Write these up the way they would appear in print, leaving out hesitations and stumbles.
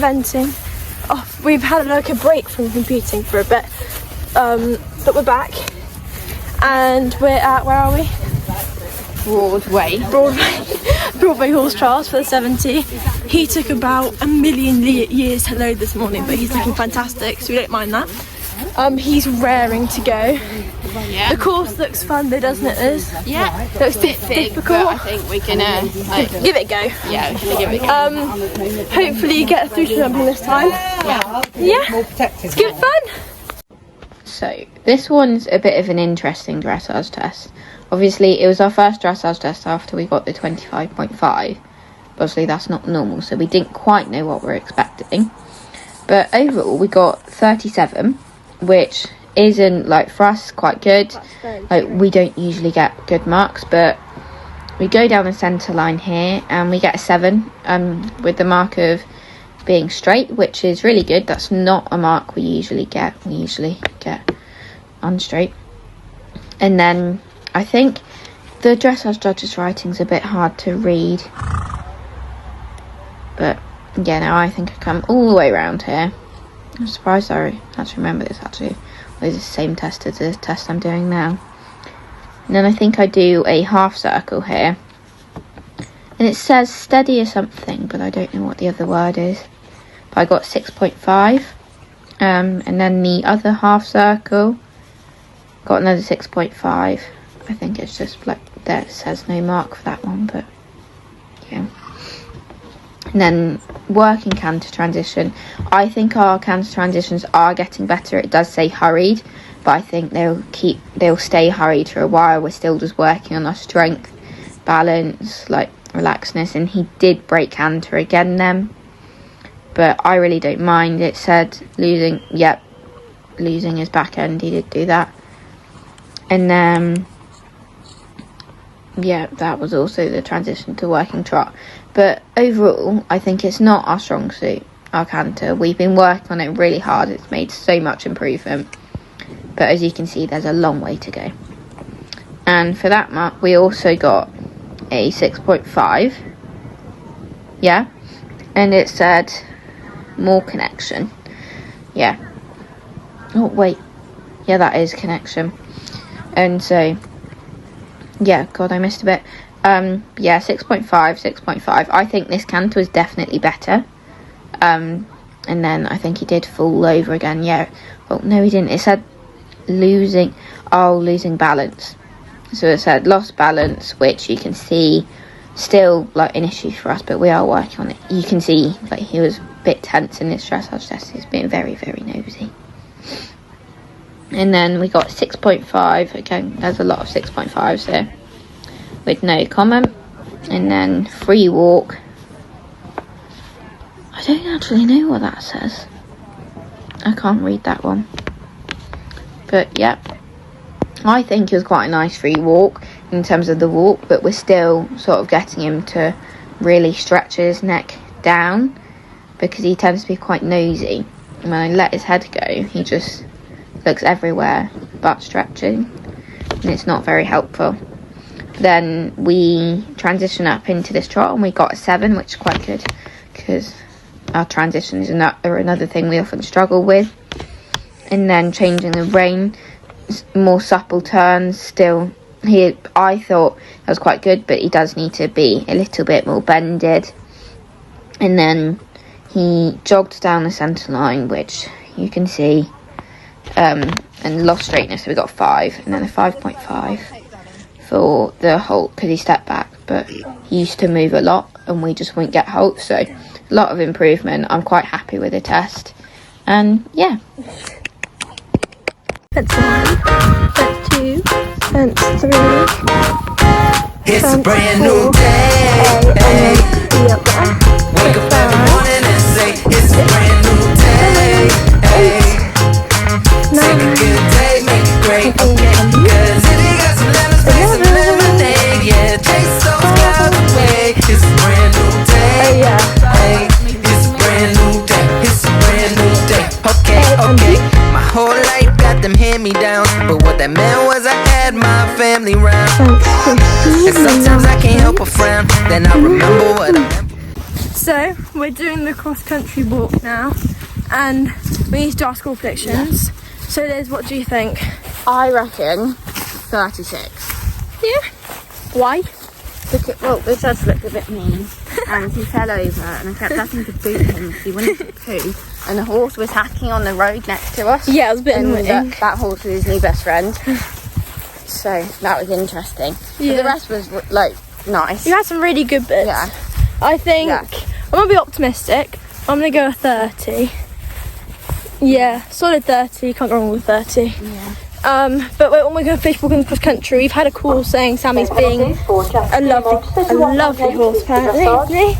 eventing. Oh, we've had like a break from competing for a bit, but we're back, and we're at, where are we? Broadway horse trials for the 70. He took about a million years to load this morning, but he's looking fantastic, so we don't mind that. He's raring to go. Yeah. The course looks fun though, doesn't it, Liz? Yeah. Looks difficult. I think we can give it a go. Yeah, give it a go. Hopefully you get through to jumping this time. Yeah. It's good fun. So this one's a bit of an interesting dressage test. Obviously it was our first dressage test after we got the 25.5. Obviously that's not normal, so we didn't quite know what we were expecting. But overall we got 37, which isn't, like, for us quite good. Like, we don't usually get good marks, but we go down the centre line here and we get a 7 with the mark of being straight, which is really good. That's not a mark we usually get. We usually get unstraight. And then I think the dressage judges' writing's a bit hard to read, but yeah, no, I think I come all the way around here. I'm surprised I had to remember this actually. It's the same test as the test I'm doing now. And then I think I do a half circle here. And it says steady or something, but I don't know what the other word is. But I got 6.5. And then the other half circle, got another 6.5. I think it's just like, there it says no mark for that one, but yeah. And then working canter transition. I think our canter transitions are getting better. It does say hurried, but I think they'll stay hurried for a while. We're still just working on our strength, balance, like relaxedness, and he did break canter again then. But I really don't mind. It said losing his back end. He did do that. And then yeah, that was also the transition to working trot. But overall, I think it's not our strong suit, our canter. We've been working on it really hard. It's made so much improvement. But as you can see, there's a long way to go. And for that mark, we also got a 6.5. Yeah. And it said more connection. Yeah. Oh, wait. Yeah, that is connection. And so, yeah, God, I missed a bit. Yeah, 6.5. I think this canter was definitely better. And then I think he did fall over again. Yeah. Well, no, he didn't. It said losing balance. So it said lost balance, which you can see still like an issue for us, but we are working on it. You can see like he was a bit tense in this dressage test. He's being very, very nosy. And then we got 6.5. Again, there's a lot of 6.5s here with no comment. And then free walk. I don't actually know what that says. I can't read that one. But yeah, I think it was quite a nice free walk in terms of the walk, but we're still sort of getting him to really stretch his neck down because he tends to be quite nosy. And when I let his head go, he just looks everywhere but stretching, and it's not very helpful. Then we transition up into this trot and we got a 7, which is quite good because our transitions are another thing we often struggle with. And then changing the rein, more supple turns. Still, I thought that was quite good, but he does need to be a little bit more bended. And then he jogged down the centre line, which you can see, and lost straightness, so we got 5, and then a 5.5 for the halt because he stepped back, but he used to move a lot and we just wouldn't get halt, so a lot of improvement. I'm quite happy with the test, and yeah. Fence 1, fence 2, fence 3. It's a brand new day. Wake up every morning and say it's a brand new day. Take a good day, make it great. Cause if you got some lemons, make some lemonade. Yeah, taste those clouds away. It's a brand new day. Hey, it's a brand new day. It's a brand new day. Okay. My whole life got them hand-me-downs, but what that meant was I had my family round. And sometimes I can't help but frown. Then I remember what I meant. So we're doing the cross-country walk now, and we need to do our score predictions. So Liz, what do you think? I reckon 36. Yeah. Why? Because, well, the judge looked a bit mean and he fell over and I kept having to boot him because he wanted to poo, and the horse was hacking on the road next to us. Yeah, it was a bit annoying. That horse was his new best friend. So that was interesting. Yeah. But the rest was like nice. You had some really good bits. Yeah. I think Yeah. I'm gonna be optimistic. I'm gonna go a 30. Yeah, solid 30. Can't go wrong with 30. Yeah. But when we're going to fish walking cross country, we've had a call saying Sammy's being a lovely horse apparently.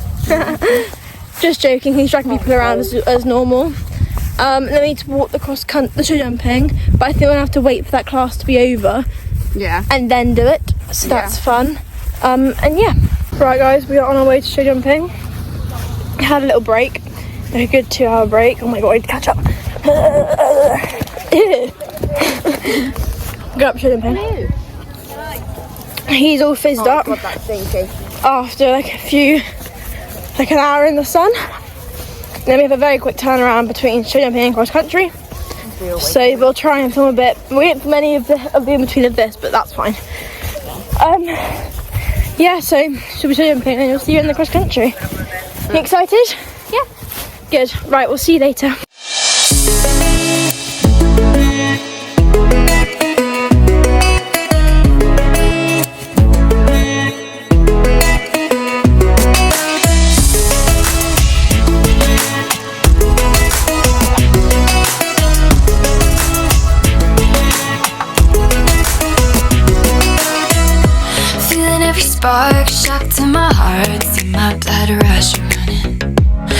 Just joking, he's dragging people around as normal. Then we need to walk the show jumping, but I think we're gonna have to wait for that class to be over. Yeah. And then do it. So that's fun. And yeah. Right guys, we are on our way to show jumping. We had a little break. A good 2-hour break. Oh my god, I need to catch up. Go up show jumping. He's all fizzed up. God, that's stinky. After like an hour in the sun. Then we have a very quick turnaround between show jumping and cross country. So we'll try and film a bit. We won't film any of the in between of this, but that's fine. Yeah, so should we show jumping and you'll see you in the cross country. You excited? Yeah. Good. Right, we'll see you later. Spark, shock to my heart, see my blood rush running.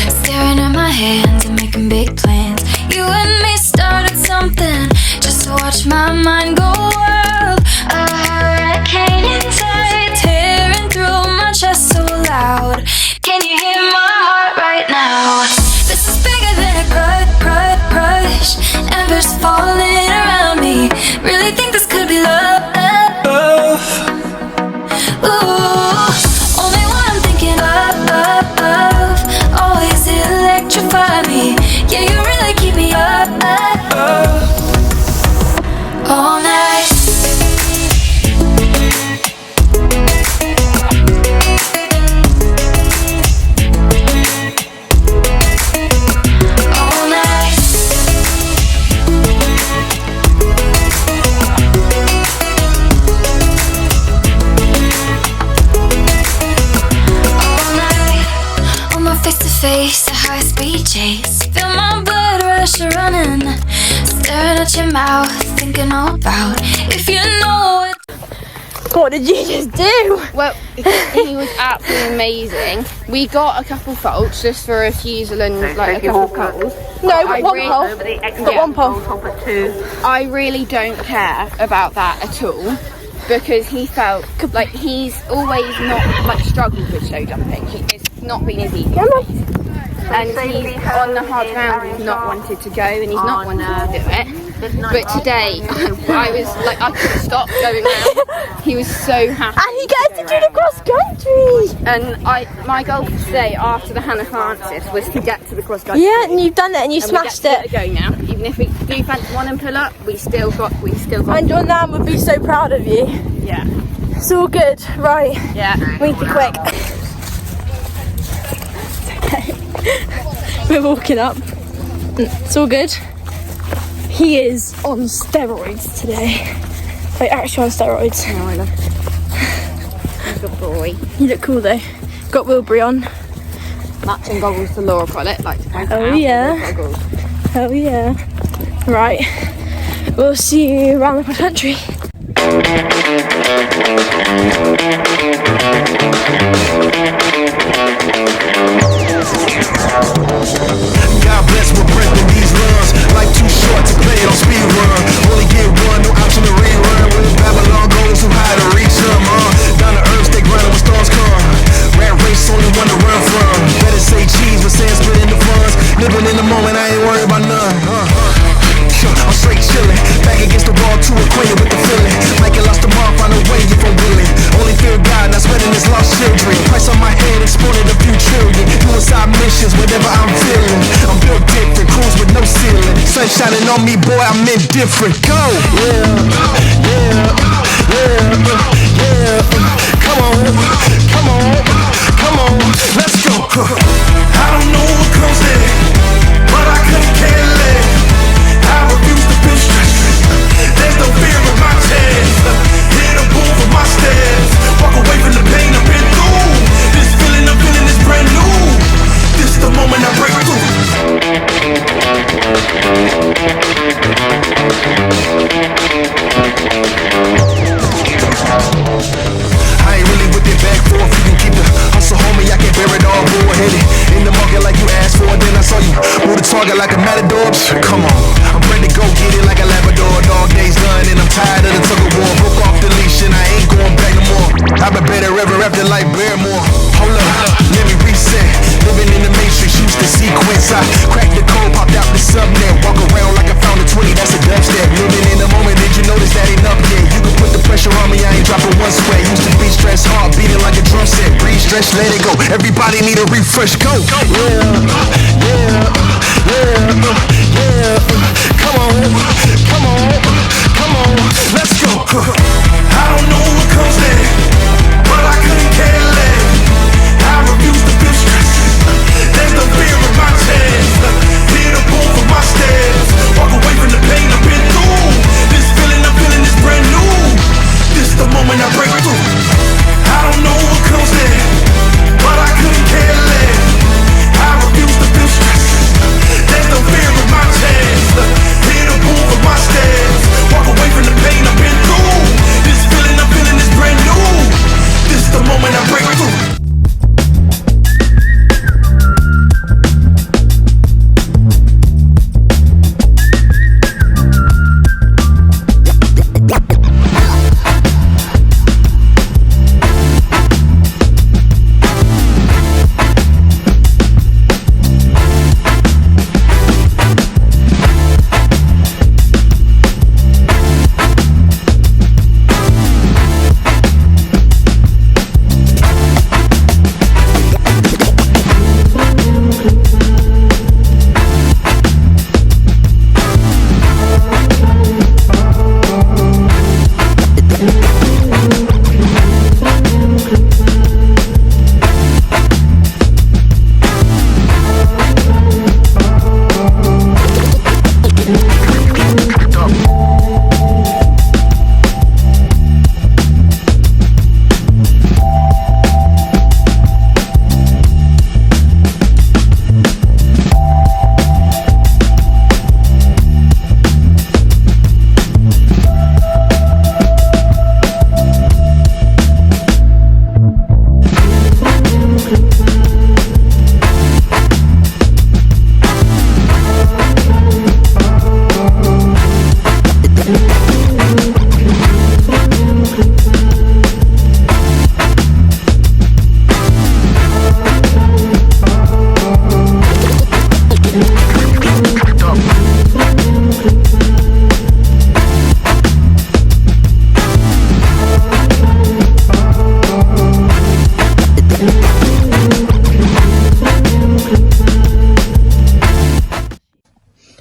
Staring at my hands and making big plans. You and me started something just to watch my mind go wild. A hurricane inside, tearing through my chest so loud. Can you hear my heart right now? This is bigger than a crush. Embers falling around me. Really think this could be love. Ooh, only one I'm thinking of, always electrify me. Yeah, you really keep me up, all night. All night. Face to face, a high-speed chase. Feel my blood rush running. Staring at your mouth, thinking all about if you know it. What did you just do? Well, he was absolutely amazing. We got a couple faults just for refusal and like a couple poles. No, one pole. Got one pole. I really don't care about that at all, because he felt like he's always not like struggled with show jumping. It's not been his easy. And he's on the hard ground, he's not wanted to go and he's not wanted to do it. But today, I was like, I couldn't stop going around. He was so happy. And he gets to do the cross country. And my goal for today, after the Hannah Francis, was to get to the cross country. Yeah, and you've done it and you smashed it. We get to go now. Even if we do fancy one and pull up, we still got. And your nan would be so proud of you. Yeah. It's all good, right? Yeah. We need to be quick. Okay. We're walking up. It's all good. He is on steroids today. Like actually on steroids. No, I love it. Good boy. You look cool though. Got Wilbury on. Matching goggles to Laura Collett, like to point out. Oh yeah. Oh yeah. Right. We'll see you around the country. God bless, we're breaking these runs. Life too short to play on speed run. Only get one, no option to rerun. When Babylon goes too high to reach them. Down to earth, stay grinding when storms come. Rat race, only one to run from. Better say cheese, but saying split in the funds. Living in the moment, I ain't worried about none. I'm straight chillin', back against the wall, too acquainted with the feeling. Like I lost the mark, find a way if I'm willing. Only fear God, not sweating his lost children. Price on my head, exported a few trillion. You inside different. Go. Yeah. Come on. Let's go. I don't know what comes next, but I couldn't care less. I refuse to feel stress. There's no fear in my chest. Hit a move with my steps. Walk away from the pain I've been through. This feeling I'm feeling is brand new. This is the moment I break through. I ain't really with it back for if you can keep the hustle, homie. I can bear it all, bull-headed. In the market like you asked for, then I saw you move the target like a matador. Come on, I'm ready to go get it like a Labrador. Dog days done and I'm tired of the tug of war. Broke off the leash and I ain't going back no more. I've been better ever after like Barrymore. Hold up, let me reset. Living in the matrix, used to sequence. I cracked the code, popped out the subnet. Walk around like I found a 20, that's a dubstep. Living in the moment, did you notice that ain't up yet? You can put the pressure on me, I ain't dropping one sweat. Used to be stressed hard, beating like a drum set. Breathe, stretch, let it go. Everybody need a refresh, go. Yeah. Come on, let's go. I don't know what comes next, but I couldn't care less. I refuse to feel stress. There's no fear in my chest. Hit a move with my steps. Walk away from the pain I've been through. This feeling I'm feeling is brand new. This is the moment I break through. I don't know what comes next, but I couldn't care less. I refuse to feel stress. There's no fear in my chest. Hit a move with my steps. Walk away from the pain I've been through. This feeling I'm feeling is brand new. This is the moment I break through.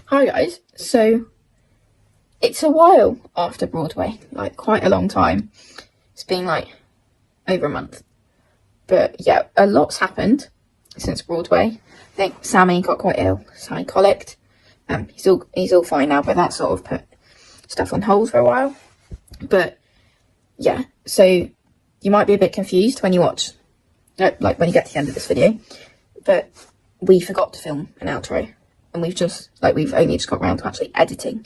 Hi guys, so it's a while after Broadway, like quite a long time. It's been like over a month. But yeah, a lot's happened since Broadway. I think Sammy got quite ill, Sammy colicked. He's all fine now, but that sort of put stuff on hold for a while. But yeah, so you might be a bit confused when you watch, like when you get to the end of this video. But we forgot to film an outro. And we've only just got around to actually editing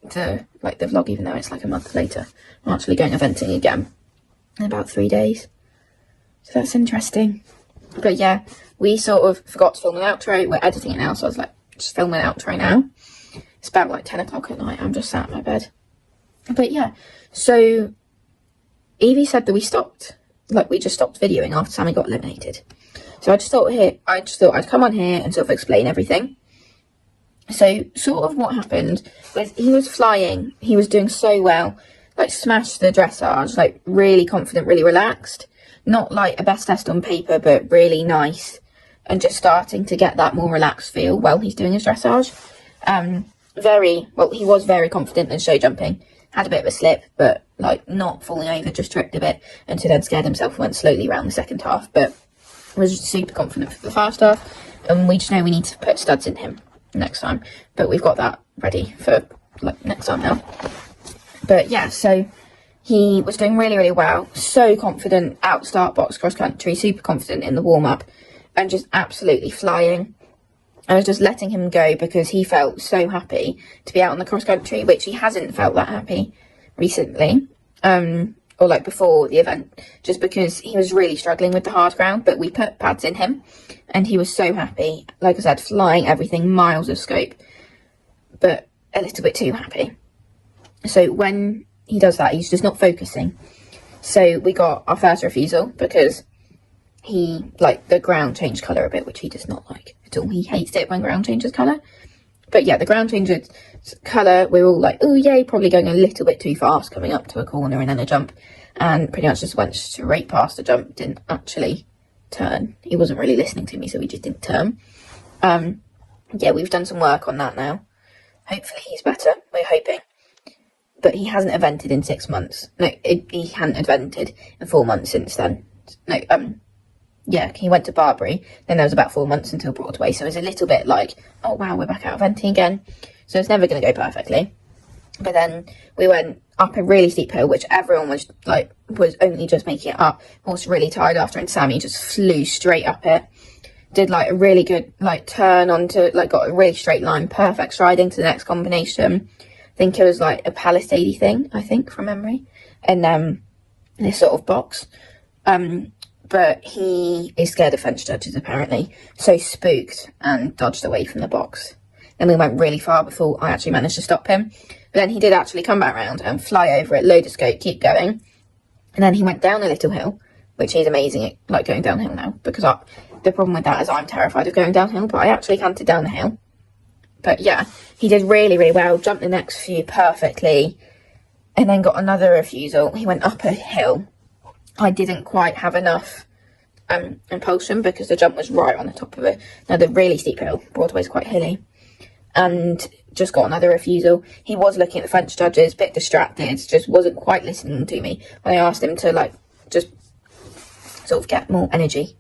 the vlog, even though it's like a month later. I'm actually going eventing again in about 3 days. So that's interesting. But yeah, we sort of forgot to film an outro. We're editing it now, so I was like, just film an outro now. It's about like 10 o'clock at night. I'm just sat in my bed. But yeah, so Evie said that we just stopped videoing after Sammy got eliminated. So I just thought I'd come on here and sort of explain everything. So sort of what happened was he was flying, he was doing so well, like smashed the dressage, like really confident, really relaxed, not like a best test on paper, but really nice, and just starting to get that more relaxed feel while he's doing his dressage. very, well, he was very confident in show jumping. Had a bit of a slip, but like not falling over, just tripped a bit, and so then scared himself and went slowly around the second half, but was super confident for the first half. And we just know we need to put studs in him next time, but we've got that ready for like next time now. But yeah, so he was doing really, really well, so confident out start box cross country, super confident in the warm-up, and just absolutely flying. I was just letting him go because he felt so happy to be out on the cross country, which he hasn't felt that happy recently, or like before the event, just because he was really struggling with the hard ground. But we put pads in him and he was so happy, like I said, flying everything, miles of scope, but a little bit too happy. So when he does that, he's just not focusing. So we got our first refusal because he, like, the ground changed colour a bit, which he does not like at all. He hates it when ground changes colour. But yeah, the ground changes colour, we're all like, oh yay, probably going a little bit too fast coming up to a corner and then a jump. And pretty much just went straight past the jump, didn't actually turn. He wasn't really listening to me, so he just didn't turn. Yeah, we've done some work on that now. Hopefully he's better, we're hoping. But he hasn't evented in 6 months. No, he hadn't evented in 4 months since then. No, yeah, he went to Barbary, then there was about 4 months until Broadway, so it was a little bit like, oh wow, we're back out eventing again. So it's never going to go perfectly. But then we went up a really steep hill, which everyone was only just making it up. Horse really tired after, and Sammy just flew straight up it. Did like a really good like turn onto, like got a really straight line, perfect striding to the next combination. I think it was like a palisade thing, I think, from memory. And this sort of box. But he is scared of fence judges, apparently. So spooked and dodged away from the box. Then we went really far before I actually managed to stop him. But then he did actually come back round and fly over it, load of scope, keep going. And then he went down a little hill, which is amazing at like going downhill now. Because the problem with that is I'm terrified of going downhill, but I actually canted down the hill. But yeah, he did really, really well. Jumped the next few perfectly. And then got another refusal. He went up a hill. I didn't quite have enough impulsion because the jump was right on the top of it. Another really steep hill. Broadway's quite hilly. And just got another refusal. He was looking at the French judges, a bit distracted, just wasn't quite listening to me when I asked him to like just sort of get more energy.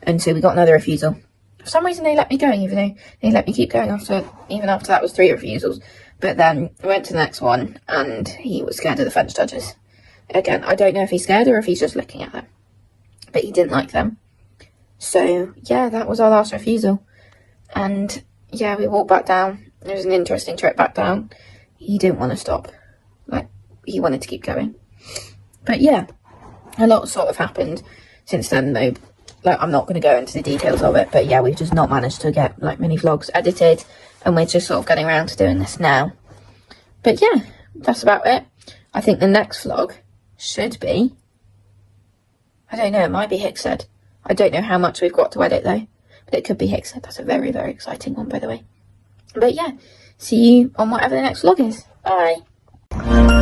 And so we got another refusal. For some reason they let me go, even though they let me keep going even after that was 3 refusals. But then we went to the next one and he was scared of the French judges. Again, I don't know if he's scared or if he's just looking at them. But he didn't like them. So, yeah, that was our last refusal. And, yeah, we walked back down. It was an interesting trip back down. He didn't want to stop. Like, he wanted to keep going. But, yeah, a lot sort of happened since then, though. Like, I'm not going to go into the details of it. But, yeah, we've just not managed to get, like, many vlogs edited. And we're just sort of getting around to doing this now. But, yeah, that's about it. I think the next vlog should be, I don't know, it might be Hickstead. I don't know how much we've got to edit though, but it could be Hickstead. That's a very, very exciting one, by the way. But yeah, see you on whatever the next vlog is. Bye.